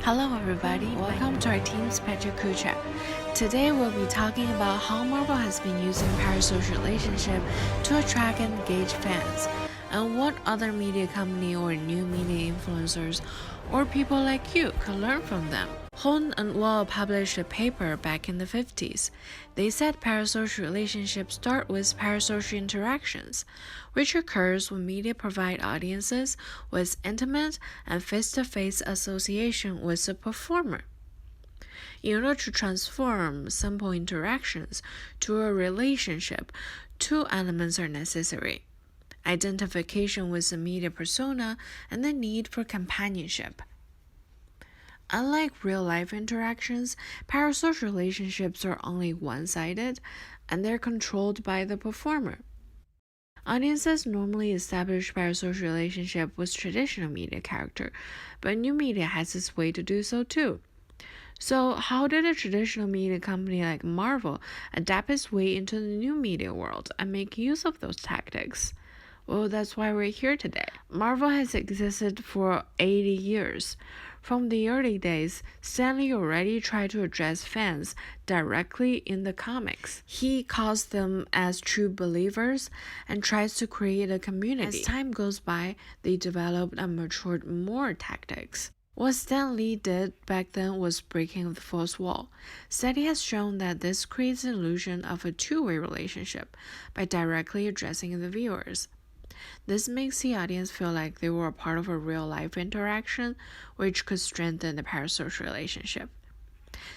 Hello everybody, welcome to our team's pecha kucha. Today we'll be talking about how Marvel has been using parasocial relationship to attract and engage fans, and what other media company or new media influencers or people like you can learn from them. Hone and Wall published a paper back in the 50s. They said parasocial relationships start with parasocial interactions, which occurs when media provide audiences with intimate and face-to-face association with the performer. In order to transform simple interactions to a relationship, two elements are necessary: identification with the media persona and the need for companionship. Unlike real-life interactions, parasocial relationships are only one-sided, and they're controlled by the performer. Audiences normally establish parasocial relationship with traditional media character, but new media has its way to do so too. So how did a traditional media company like Marvel adapt its way into the new media world and make use of those tactics? Well, that's why we're here today. Marvel has existed for 80 years. From the early days, Stan Lee already tried to address fans directly in the comics. He calls them as true believers and tries to create a community. As time goes by, they developed and matured more tactics. What Stan Lee did back then was breaking the fourth wall. Study has shown that this creates an illusion of a two-way relationship by directly addressing the viewers. This makes the audience feel like they were a part of a real-life interaction, which could strengthen the parasocial relationship.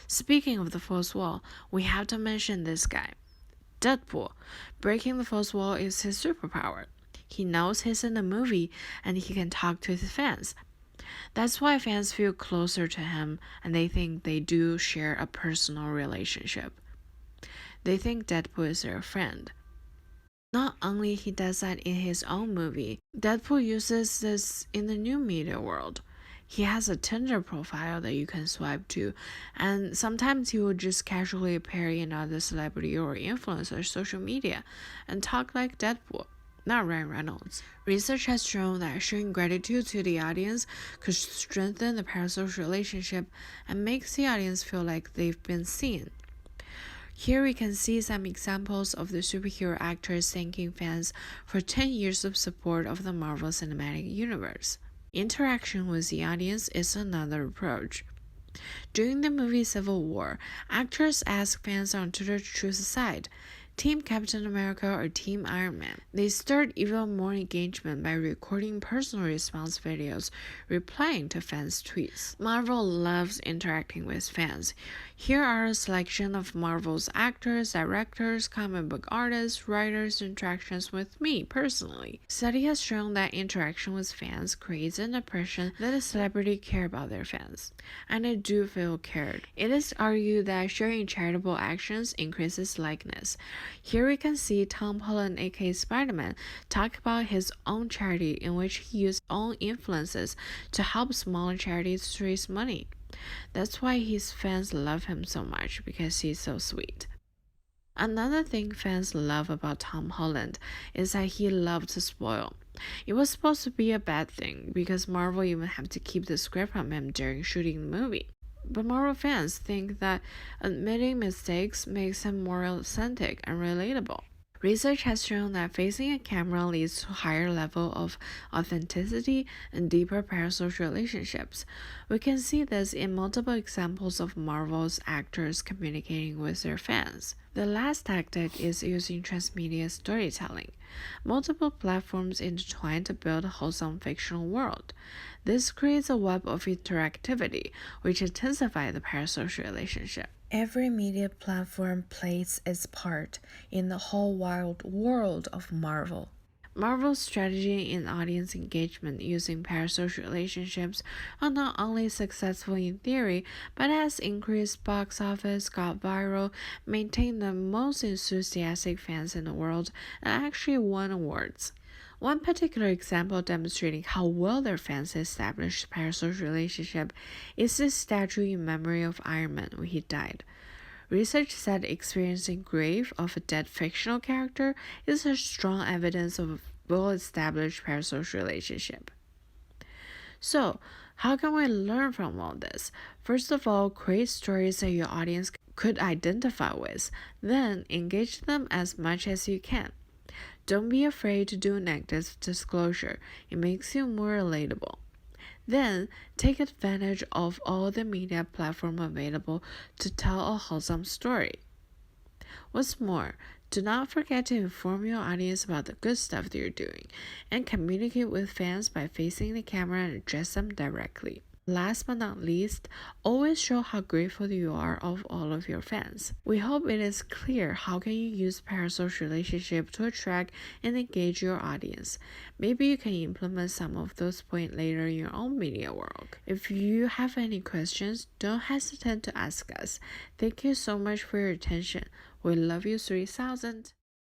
Speaking of the fourth wall, we have to mention this guy. Deadpool. Breaking the fourth wall is his superpower. He knows he's in a movie and he can talk to his fans. That's why fans feel closer to him and they think they do share a personal relationship. They think Deadpool is their friend. Not only he does that in his own movie, Deadpool uses this in the new media world. He has a Tinder profile that you can swipe to, and sometimes he will just casually appear in other celebrity or influencer social media and talk like Deadpool, not Ryan Reynolds. Research has shown that showing gratitude to the audience could strengthen the parasocial relationship and makes the audience feel like they've been seen. Here we can see some examples of the superhero actors thanking fans for 10 years of support of the Marvel Cinematic Universe. Interaction with the audience is another approach. During the movie Civil War, actors asked fans on Twitter to choose a side: Team Captain America or Team Iron Man. They stirred even more engagement by recording personal response videos, replying to fans' tweets. Marvel loves interacting with fans. Here are a selection of Marvel's actors, directors, comic book artists, writers' interactions with me personally. Study has shown that interaction with fans creates an impression that a celebrity cares about their fans, and they do feel cared. It is argued that sharing charitable actions increases likeness. Here we can see Tom Holland, aka Spider-Man, talk about his own charity in which he used own influences to help smaller charities to raise money. That's why his fans love him so much, because he's so sweet. Another thing fans love about Tom Holland is that he loved to spoil. It was supposed to be a bad thing because Marvel even had to keep the script from him during shooting the movie. But Marvel fans think that admitting mistakes makes him more authentic and relatable. Research has shown that facing a camera leads to a higher level of authenticity and deeper parasocial relationships. We can see this in multiple examples of Marvel's actors communicating with their fans. The last tactic is using transmedia storytelling. Multiple platforms intertwine to build a wholesome fictional world. This creates a web of interactivity, which intensifies the parasocial relationship. Every media platform plays its part in the whole wild world of Marvel. Marvel's strategy in audience engagement using parasocial relationships are not only successful in theory, but has increased box office, got viral, maintained the most enthusiastic fans in the world, and actually won awards. One particular example demonstrating how well their fans established parasocial relationship is the statue in memory of Iron Man when he died. Research said experiencing grief of a dead fictional character is a strong evidence of a well-established parasocial relationship. So, How can we learn from all this? First of all, create stories that your audience could identify with, then engage them as much as you can. Don't be afraid to do negative disclosure, it makes you more relatable. Then, take advantage of all the media platforms available to tell a wholesome story. What's more, do not forget to inform your audience about the good stuff that you're doing, and communicate with fans by facing the camera and address them directly. Last but not least, always show how grateful you are of all of your fans. We hope it is clear how can you use parasocial relationship to attract and engage your audience. Maybe you can implement some of those points later in your own media work. If you have any questions, don't hesitate to ask us. Thank you so much for your attention. We love you 3000.